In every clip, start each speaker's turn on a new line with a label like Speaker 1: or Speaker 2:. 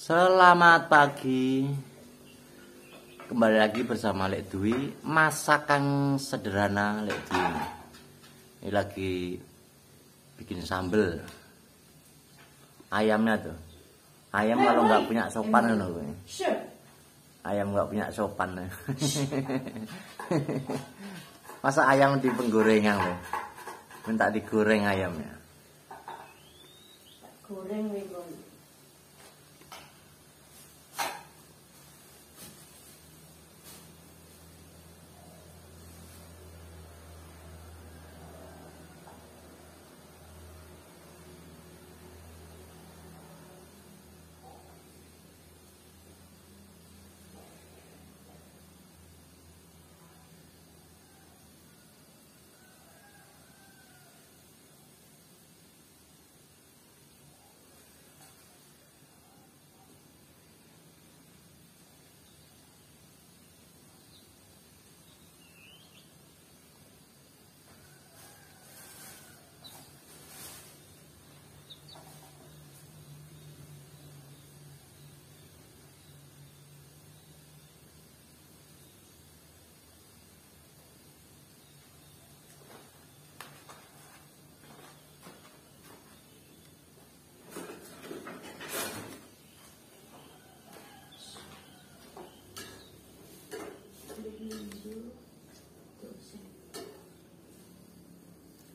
Speaker 1: Selamat pagi. Kembali lagi bersama Lek Dwi. Masakan sederhana Lek Dwi. Ini lagi bikin sambel. Ayamnya tuh. Ayam kalau nggak punya sopan loh. Ayam nggak punya sopan. Masa ayam di penggorengan loh. Minta digoreng ayamnya.
Speaker 2: Goreng nih,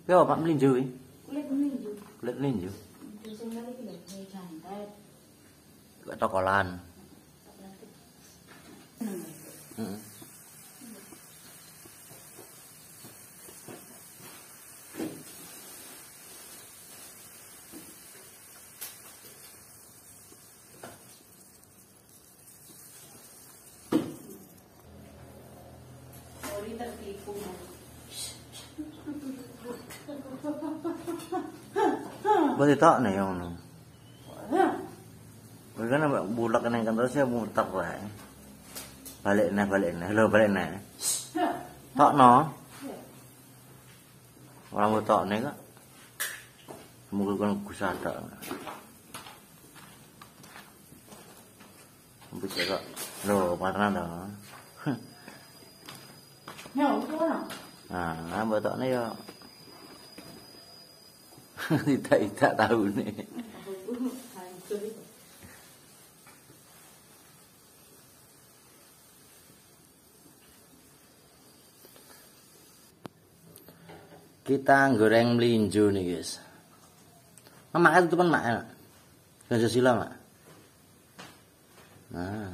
Speaker 1: Yo, Pak melinjo iki.
Speaker 2: kulit melinjo.
Speaker 1: Kulit melinjo.
Speaker 2: Sing kali iki lho, santet.
Speaker 1: Kok tokolan. Heeh.
Speaker 2: Ori tertipu.
Speaker 1: Boleh tak nih yang ngono. Bagaimana bulak ning kantor saya muter wae. Balik nah. Lho balik nah. Tok no. Orang mau tok nih kak. Mungkin kan gusada. Bisa kak. Lho mana dah.
Speaker 2: Ya, ora.
Speaker 1: Nah, tok nih ya. Tidak tahu nih. Kita goreng melinjo nih guys. Makan itu kan mak enak. Pancasila mak. Nah.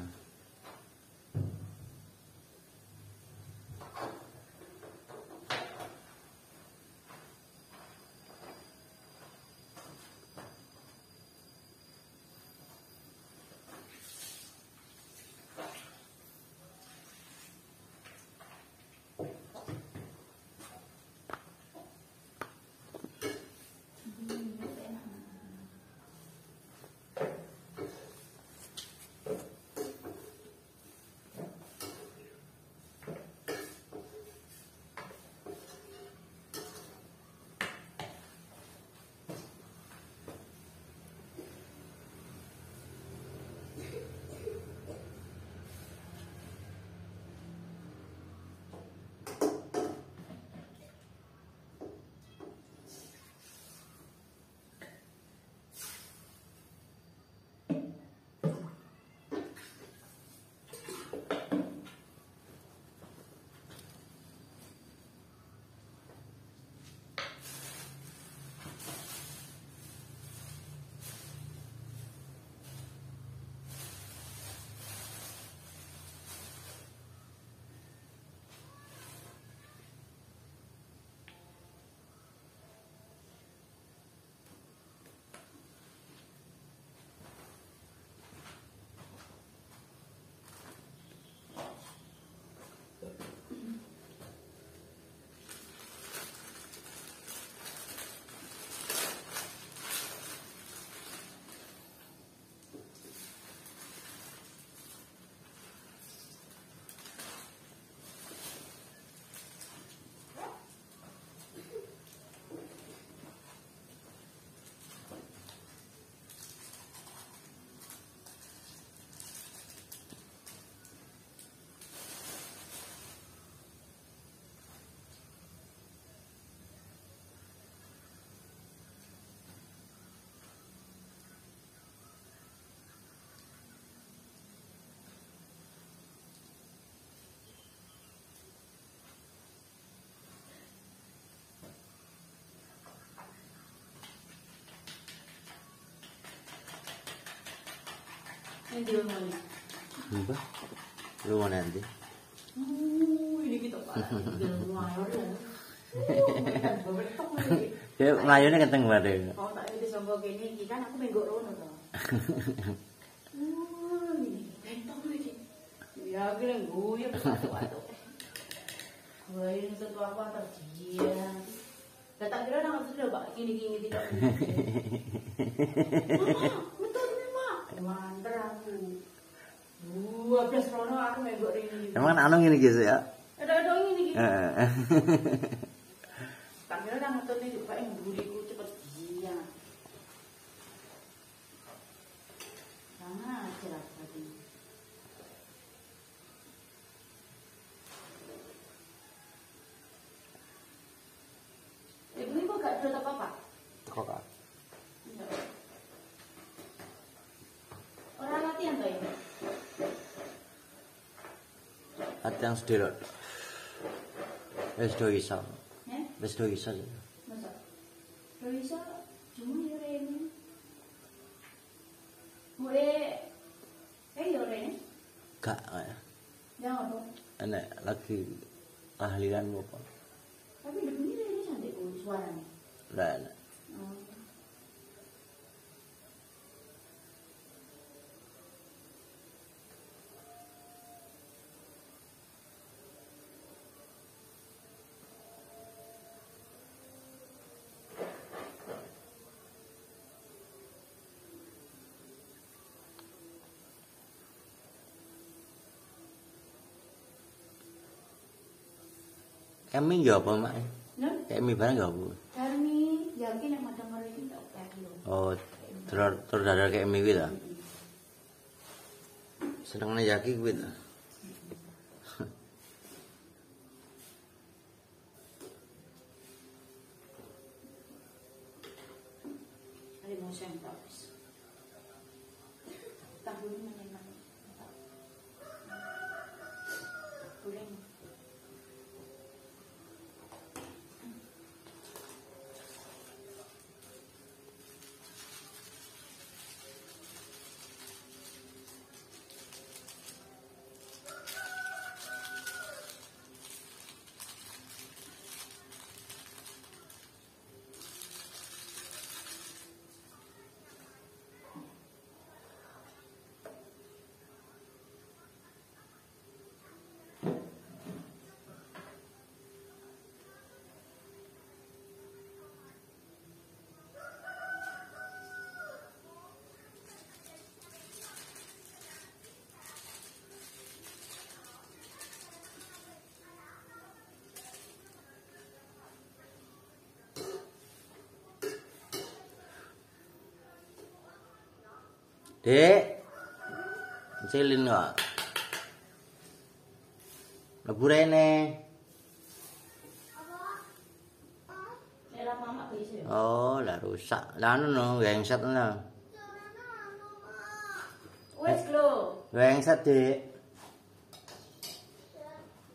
Speaker 2: Nanti lu mau.
Speaker 1: Mbah. Lu mau nanti.
Speaker 2: Ini kita Pak. Jangan ngawur ya.
Speaker 1: Ya melayune kenceng banget.
Speaker 2: Oh, tak iki disombo kene iki kan aku menggok rono to. Ini bentok iki. Ya aku lho guyu patok-patok. Gue ini satu apa terjia. Datang kira nang sudah Pak gini tidak. Betul memang. Manter aku. 12 rono aku menggok rini.
Speaker 1: Emang anu ngene iki ya?
Speaker 2: Ada ngene iki.
Speaker 1: Heeh.
Speaker 2: Tak kira nang ngetutne juga yang buriku cepet dia. Sana cerah tadi. Ibu ibu gak ada apa-apa?
Speaker 1: Teko Kak.
Speaker 2: Orang latihan ta ini?
Speaker 1: Latihan sederok. Wis do iso.
Speaker 2: Ya?
Speaker 1: Wis do iso.
Speaker 2: Masa? Lo bisa cuma ya Rene. Ya Rene.
Speaker 1: Gak.
Speaker 2: Jangan apa?
Speaker 1: Enak lagi tahlilan apa?
Speaker 2: Tapi demi Rene cantik suaranya.
Speaker 1: Lah enak.
Speaker 2: Oh.
Speaker 1: Emi ya apa mak?
Speaker 2: Nah,
Speaker 1: Emi barang ya apa?
Speaker 2: Karmi yakin yang madang karo iki tak kayak lho.
Speaker 1: Oh, terus dadar kayak Emi kuwi ta? Senengane Yaki kuwi ta?
Speaker 2: Ada mau sempel. Tahun ini memang. Boleh.
Speaker 1: Dek. Cilin kok. Lebu rene.
Speaker 2: Era mama bisa.
Speaker 1: Oh, lah rusak. Lah anu no, gengset no.
Speaker 2: Wes lho.
Speaker 1: Gengset, Dik.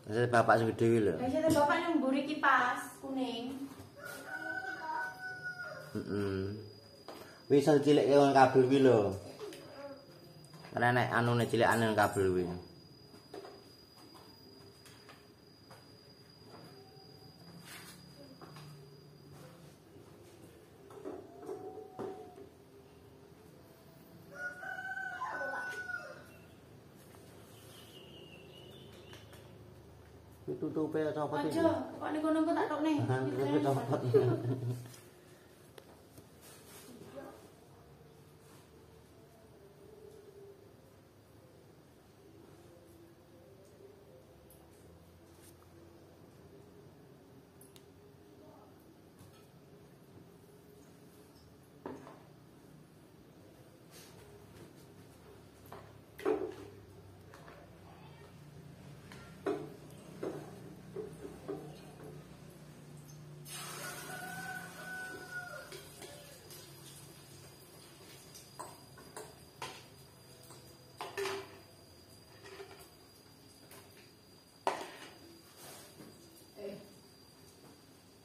Speaker 1: Saya bapak sing gedhe iki lho.
Speaker 2: Biasanya bapak yang mburi kipas kuning.
Speaker 1: Wis cilik kaya kabel kuwi lho. Karena nek anune cilikane kabel kuwi. Tutupe copot iki.
Speaker 2: Aja, kok ning kono tak tokne.
Speaker 1: Tutupe copot.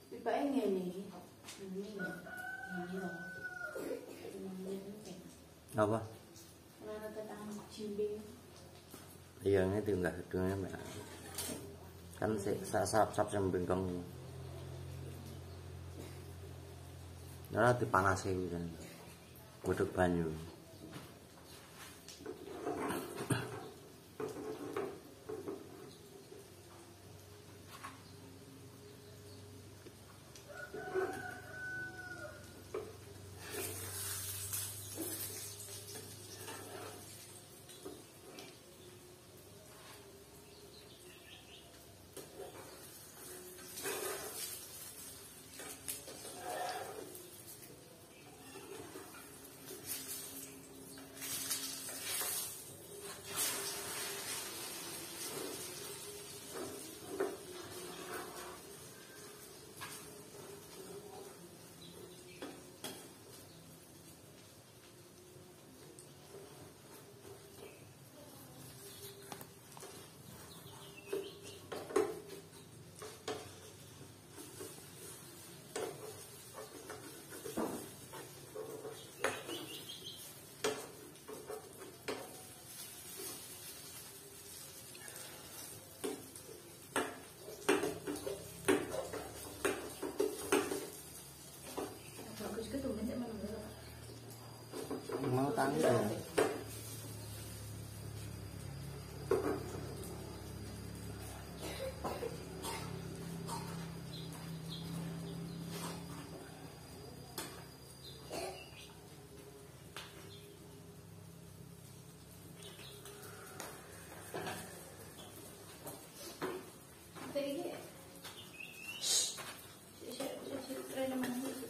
Speaker 2: Pipake ngene iki. Ini lho. Ini lho.
Speaker 1: Apa?
Speaker 2: Ora tetang Cimbing.
Speaker 1: Iya ngerti enggak hidungnya Mbak. Kan sap-sap sembing kong. Ora dipanasi kuwi kan. Godhog banyu.
Speaker 2: Bagus ke tuh mencet mana dulu.
Speaker 1: Mau tanggung ya.
Speaker 2: Tadi keren mana itu.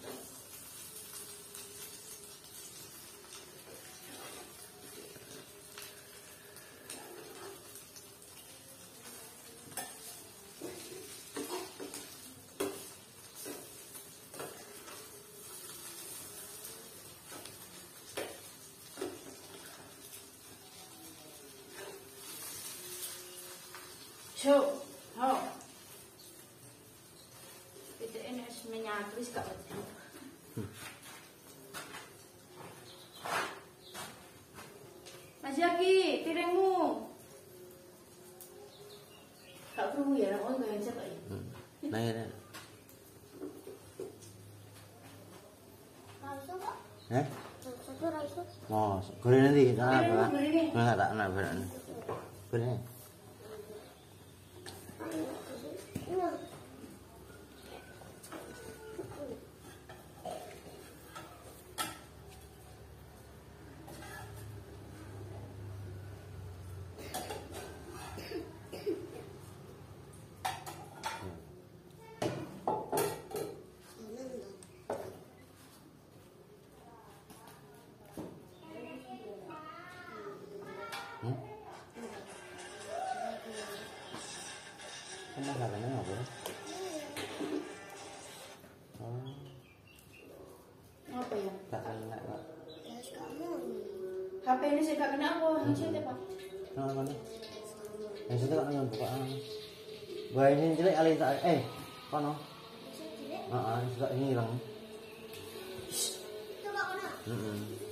Speaker 2: So, oh. Itu ini harus menyatu sih kak. Mas Yaki, piringmu. Kak perlu ya, orang nggak bisa kak ya.
Speaker 1: Nah ya. Eh? Oh, goreng nanti. Nah, apa? Enggak tak nak beran. Goreng. Kamu nggak kenal apa? Oh,
Speaker 2: Apa ya?
Speaker 1: tak kenal Pak.
Speaker 2: HP ini saya gak kena apa? Ini Pak.
Speaker 1: Kenal mana? Yang situ kan yang bukaan. Gua ini jelek alih tak kono. Heeh, sudah ini hilang.
Speaker 3: Coba mana?
Speaker 1: Heeh.